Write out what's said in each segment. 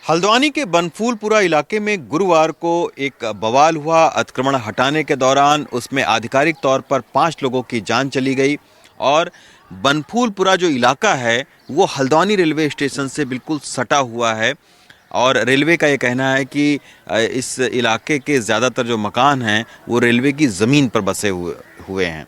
हल्द्वानी के बनफूलपुरा इलाके में गुरुवार को एक बवाल हुआ। अतिक्रमण हटाने के दौरान उसमें आधिकारिक तौर पर 5 लोगों की जान चली गई और बनफूलपुरा जो इलाका है वो हल्द्वानी रेलवे स्टेशन से बिल्कुल सटा हुआ है और रेलवे का ये कहना है कि इस इलाके के ज़्यादातर जो मकान हैं वो रेलवे की ज़मीन पर बसे हुए हैं।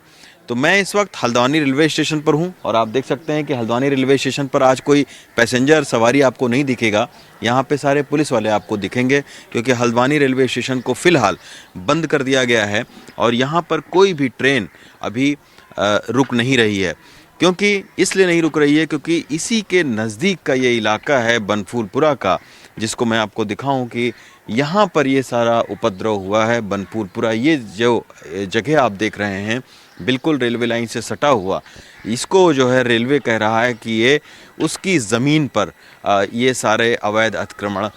तो मैं इस वक्त हल्द्वानी रेलवे स्टेशन पर हूं और आप देख सकते हैं कि हल्द्वानी रेलवे स्टेशन पर आज कोई पैसेंजर सवारी आपको नहीं दिखेगा। यहां पे सारे पुलिस वाले आपको दिखेंगे क्योंकि हल्द्वानी रेलवे स्टेशन को फ़िलहाल बंद कर दिया गया है और यहां पर कोई भी ट्रेन अभी रुक नहीं रही है। क्योंकि इसलिए नहीं रुक रही है क्योंकि इसी के नज़दीक का ये इलाका है बनफूलपुरा का, जिसको मैं आपको दिखाऊं कि यहाँ पर ये सारा उपद्रव हुआ है। बनफूलपुरा ये जो जगह आप देख रहे हैं बिल्कुल रेलवे लाइन से सटा हुआ, इसको जो है रेलवे कह रहा है कि ये उसकी ज़मीन पर ये सारे अवैध अतिक्रमण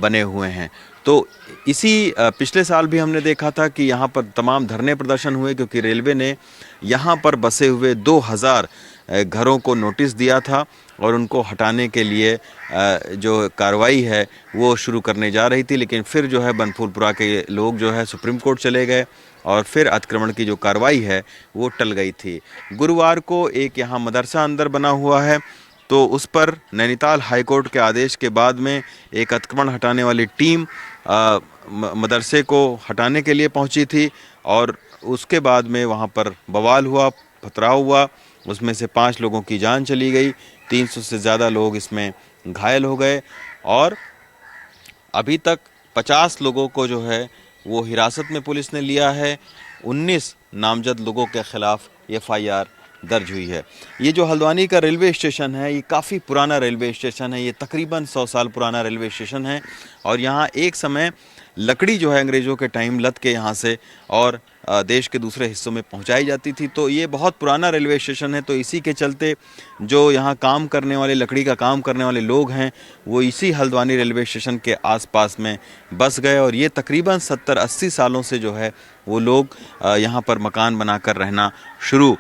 बने हुए हैं। तो इसी पिछले साल भी हमने देखा था कि यहाँ पर तमाम धरने प्रदर्शन हुए क्योंकि रेलवे ने यहाँ पर बसे हुए 2000 घरों को नोटिस दिया था और उनको हटाने के लिए जो कार्रवाई है वो शुरू करने जा रही थी। लेकिन फिर जो है बनफूलपुरा के लोग जो है सुप्रीम कोर्ट चले गए और फिर अतिक्रमण की जो कार्रवाई है वो टल गई थी। गुरुवार को एक यहाँ मदरसा अंदर बना हुआ है तो उस पर नैनीताल हाईकोर्ट के आदेश के बाद में एक अतिक्रमण हटाने वाली टीम मदरसे को हटाने के लिए पहुंची थी और उसके बाद में वहां पर बवाल हुआ, पथराव हुआ। उसमें से 5 लोगों की जान चली गई, 300 से ज़्यादा लोग इसमें घायल हो गए और अभी तक 50 लोगों को जो है वो हिरासत में पुलिस ने लिया है। 19 नामजद लोगों के खिलाफ FIR दर्ज हुई है। ये जो हल्द्वानी का रेलवे स्टेशन है ये काफ़ी पुराना रेलवे स्टेशन है। ये तकरीबन 100 साल पुराना रेलवे स्टेशन है और यहाँ एक समय लकड़ी जो है अंग्रेज़ों के टाइम लद के यहाँ से और देश के दूसरे हिस्सों में पहुँचाई जाती थी। तो ये बहुत पुराना रेलवे स्टेशन है। तो इसी के चलते जो यहाँ काम करने वाले, लकड़ी का काम करने वाले लोग हैं वो इसी हल्द्वानी रेलवे स्टेशन के आसपास में बस गए और ये तकरीबन 70-80 सालों से जो है वो लोग यहाँ पर मकान बनाकर रहना शुरू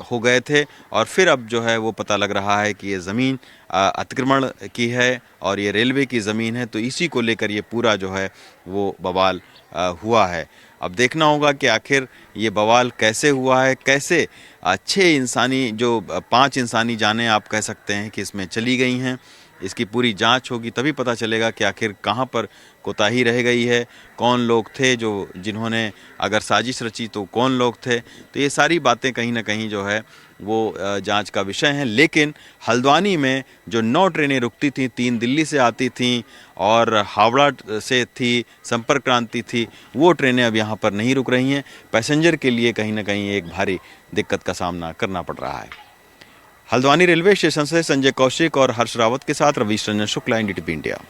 हो गए थे और फिर अब जो है वो पता लग रहा है कि ये ज़मीन अतिक्रमण की है और ये रेलवे की ज़मीन है। तो इसी को लेकर ये पूरा जो है वो बवाल हुआ है। अब देखना होगा कि आखिर ये बवाल कैसे हुआ है, कैसे 5 इंसानी जानें आप कह सकते हैं कि इसमें चली गई हैं। इसकी पूरी जांच होगी तभी पता चलेगा कि आखिर कहां पर कोताही रह गई है, कौन लोग थे जिन्होंने अगर साजिश रची तो कौन लोग थे। तो ये सारी बातें कहीं ना कहीं जो है वो जांच का विषय हैं। लेकिन हल्द्वानी में जो 9 ट्रेनें रुकती थीं, 3 दिल्ली से आती थीं और हावड़ा से थी, संपर्क क्रांति थी, वो ट्रेनें अब यहाँ पर नहीं रुक रही हैं। पैसेंजर के लिए कहीं ना कहीं एक भारी दिक्कत का सामना करना पड़ रहा है। हल्द्वानी रेलवे स्टेशन से संजय कौशिक और हर्ष रावत के साथ रवीश रंजन शुक्ला, NDTV इंडिया।